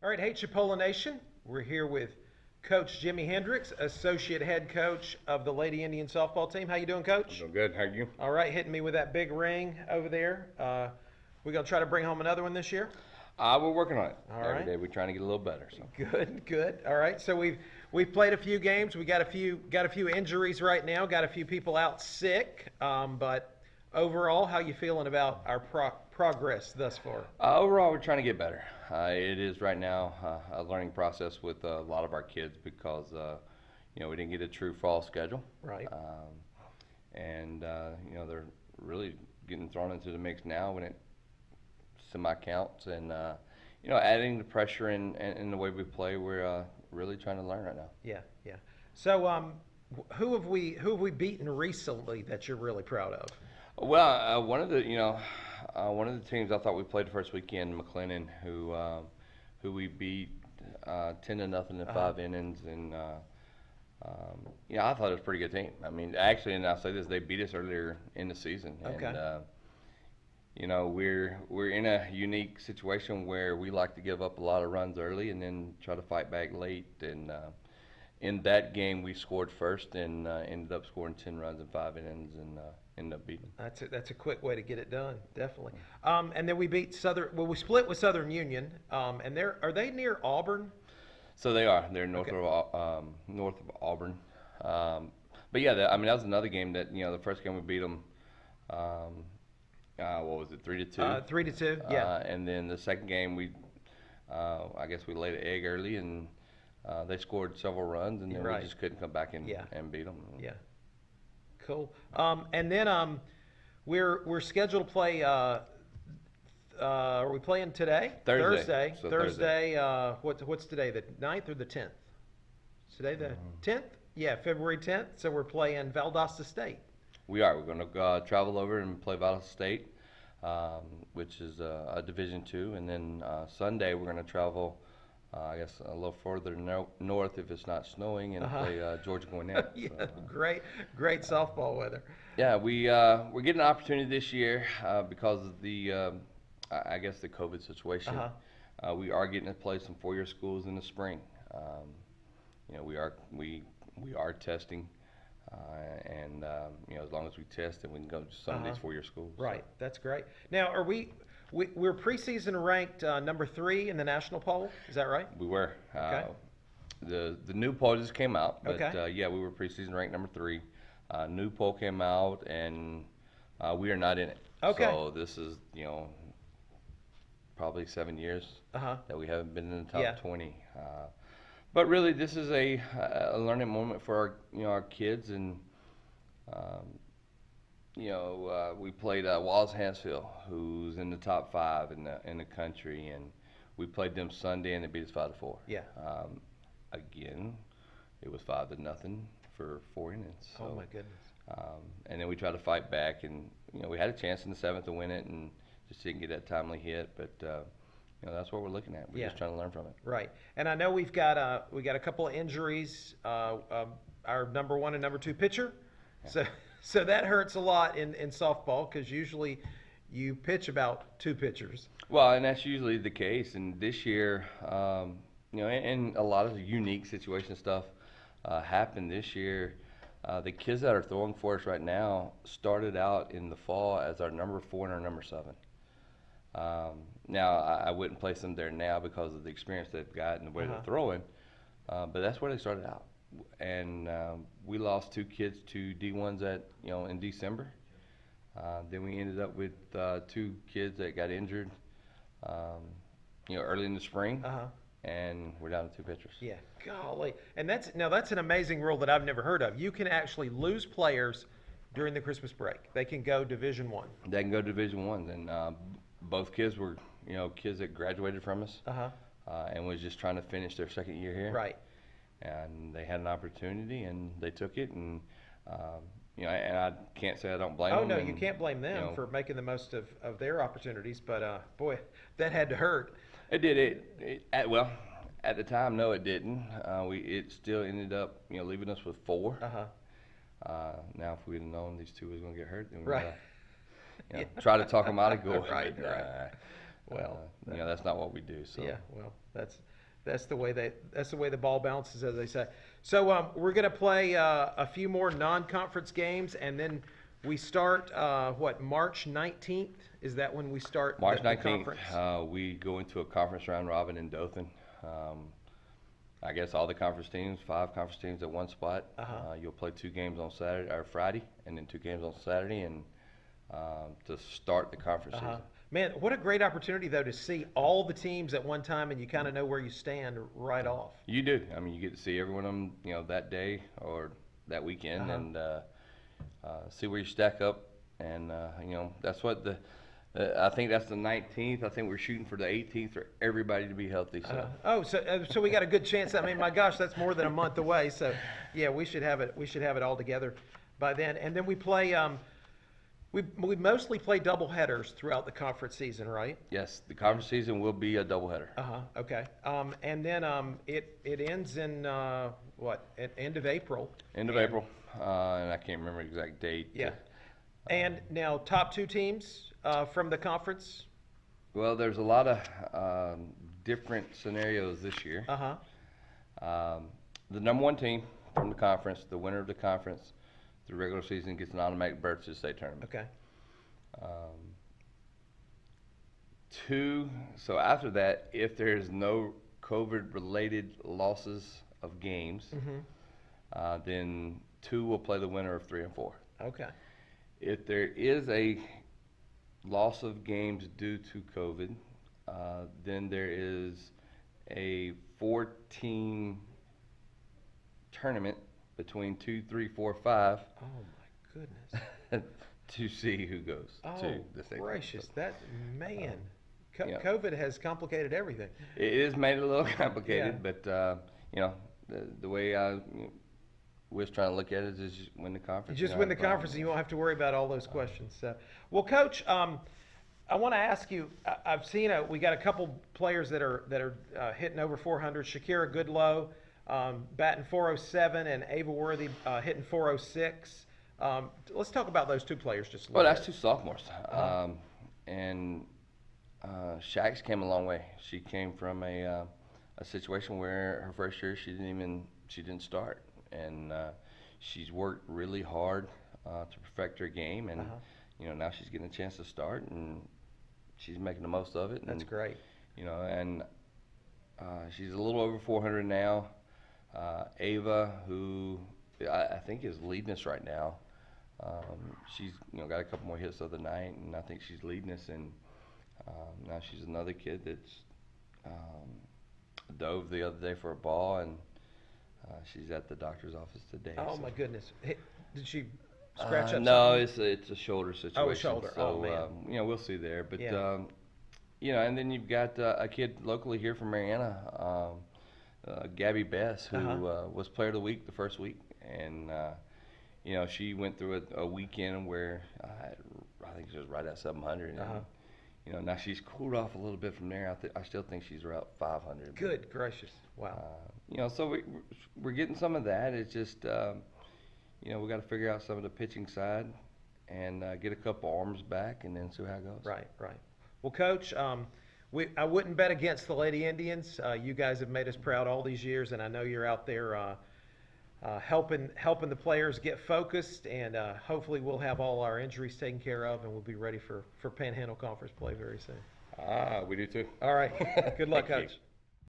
All right, hey Chipola Nation. We're here with Coach Jimmy Hendricks, Associate Head Coach of the Lady Indian Softball Team. How you doing, I'm Coach? doing good. How are you? All right, hitting me with that big ring over there. We gonna try to bring home another one this year? We're working on it. All Every right. day we're trying to get a little better. So Good, good. All right. So we've played a few games. We got a few injuries right now. Got a few people out sick. But overall, how you feeling about our progress thus far? overall, we're trying to get better. It is right now a learning process with a lot of our kids because we didn't get a true fall schedule, Right. and they're really getting thrown into the mix now when it semi counts, and adding the pressure in the way we play. We're really trying to learn right now. Yeah, yeah. So who have we beaten recently that you're really proud of? Well, one of the teams I thought we played the first weekend, McLennan, who we beat 10-0 in Uh-huh. 5 innings, and I thought it was a pretty good team. I mean, actually, and I'll say this, they beat us earlier in the season, Okay. and we're in a unique situation where we like to give up a lot of runs early and then try to fight back late, and in that game we scored first and ended up scoring 10 runs in 5 innings and ended up beating them. That's a quick way to get it done, definitely. And then we beat Southern. Well, we split with Southern Union. And are they near Auburn? So they're north Okay. north of Auburn. But yeah, that was another game that the first game we beat them. What was it, 3-2? 3-2. Yeah. And then the second game I guess we laid an egg early, and they scored several runs, and then Right. we just couldn't come back and Yeah. beat them. Yeah. Cool. And then we're scheduled to play. Are we playing today? Thursday. So Thursday. What's today? The 9th or the 10th? Today the 10th? Yeah, February 10th. So we're playing Valdosta State. We are. We're going to travel over and play Valdosta State, which is a Division II, and then Sunday we're going to travel, I guess, a little further north if it's not snowing, and Uh-huh. play Georgia Gwinnett. Yeah, So, great softball weather. yeah, we're getting an opportunity this year because of the I guess the COVID situation. Uh-huh. We are getting to play some four-year schools in the spring. We are testing. And as long as we test, then we can go to some of these Uh-huh. four-year schools. Right, that's great. Now, we're preseason ranked number 3 in the national poll? Is that right? We were. Okay. The new poll just came out, but Okay. yeah, we were preseason ranked number 3. New poll came out, and we are not in it. Okay. So this is probably 7 years Uh-huh. that we haven't been in the top Yeah. 20. But really, this is a learning moment for our kids, and we played Wallace Hansfield, who's in the top 5 in the country, and we played them Sunday, and they beat us 5-4. Yeah. Again, it was 5-0 for 4 innings. Oh So, my goodness. and then we tried to fight back, and we had a chance in the 7th to win it, and just didn't get that timely hit. But that's what we're looking at. We're Yeah. just trying to learn from it. Right. And I know we got a couple of injuries. Our number 1 and number 2 pitcher. So that hurts a lot in softball because usually you pitch about 2 pitchers. Well, and that's usually the case. And this year, and a lot of unique situation stuff happened this year. The kids that are throwing for us right now started out in the fall as our number 4 and our number 7. Now, I wouldn't place them there now because of the experience they've got and the way Uh-huh. they're throwing, but that's where they started out. And we lost 2 kids to D1s in December. Then we ended up with 2 kids that got injured, early in the spring, Uh-huh. and we're down to 2 pitchers. Yeah, golly. And that's an amazing rule that I've never heard of. You can actually lose players during the Christmas break. They can go Division 1. They can go to Division One, and both kids were kids that graduated from us, Uh-huh. and was just trying to finish their second year here. Right. And they had an opportunity, and they took it, and and I can't say I don't blame Oh, them. no, and, you can't blame them know, for making the most of their opportunities, but boy, that had to hurt. It did. At the time, no, it didn't. It still ended up leaving us with 4. Uh-huh. Now, if we'd have known these 2 was going to get hurt, then we Right. try to talk them out of going. Right, but, right. Well, you know, that's not what we do. So yeah, well, that's the way the ball bounces, as they say. So we're gonna play a few more non-conference games, and then we start March 19th? Is that when we start March the 19th, conference? we go into a conference round robin in Dothan. I guess all the conference teams, 5 conference teams at one spot. You'll play 2 games on Saturday or Friday, and then 2 games on Saturday, and to start the conference season. Man, what a great opportunity though to see all the teams at one time, and you kind of know where you stand right off. You do. I mean, you get to see every one of them, you know, that day or that weekend, and see where you stack up. And you know, that's what I think that's the 19th. I think we're shooting for the 18th for everybody to be healthy. So. So we got a good chance. I mean, my gosh, that's more than a month away. So yeah, we should have it. We should have it all together by then. And then we play. We mostly play double headers throughout the conference season, right? Yes, the conference season will be a doubleheader. Okay. And then it ends in at end of April. End of April, and I can't remember the exact date. Yeah. And now top 2 teams from the conference. Well, there's a lot of different scenarios this year. The number 1 team from the conference, the winner of the conference, the regular season gets an automatic berth to the state tournament. Okay. 2, so after that, if there's no COVID-related losses of games, then 2 will play the winner of 3 and 4. Okay. If there is a loss of games due to COVID, then there is a 4-team tournament between 2, 3, 4, 5. Oh my goodness. To see who goes to the state. Gracious, that man. Yeah. COVID has complicated everything. It is made it a little complicated, but you know, the way I was trying to look at it is just win the conference. You just win the conference, and you won't have to worry about all those questions. So, well, Coach, I want to ask you. I've seen we got a couple players that are hitting over 400. Shakira Goodlow, batting 407, and Ava Worthy hitting 406. Let's talk about those 2 players just a little Well, bit. that's 2 sophomores, and Shax came a long way. She came from a situation where her first year she didn't start, and she's worked really hard to perfect her game, and you know, now she's getting a chance to start, and she's making the most of it. That's great. You know, and she's a little over 400 now. Ava, who I think is leading us right now. She's got a couple more hits the other night, and I think she's leading us. And now she's another kid that's dove the other day for a ball, and she's at the doctor's office today. Oh my goodness! Did she scratch up? No, something? it's a shoulder situation. Oh, a shoulder. So, Man. We'll see there. But Yeah. and then you've got a kid locally here from Marianna, Gabby Bess, who was Player of the Week the first week, and she went through a weekend where I think she was right at 700. And, now she's cooled off a little bit from there. I still think she's around 500. Good gracious! Wow. So we're getting some of that. It's just we got to figure out some of the pitching side and get a couple arms back, and then see how it goes. Right. Well, Coach, I wouldn't bet against the Lady Indians. You guys have made us proud all these years, and I know you're out there helping the players get focused, and hopefully we'll have all our injuries taken care of, and we'll be ready for Panhandle Conference play very soon. We do too. All right. Good luck, Thank you. Coach.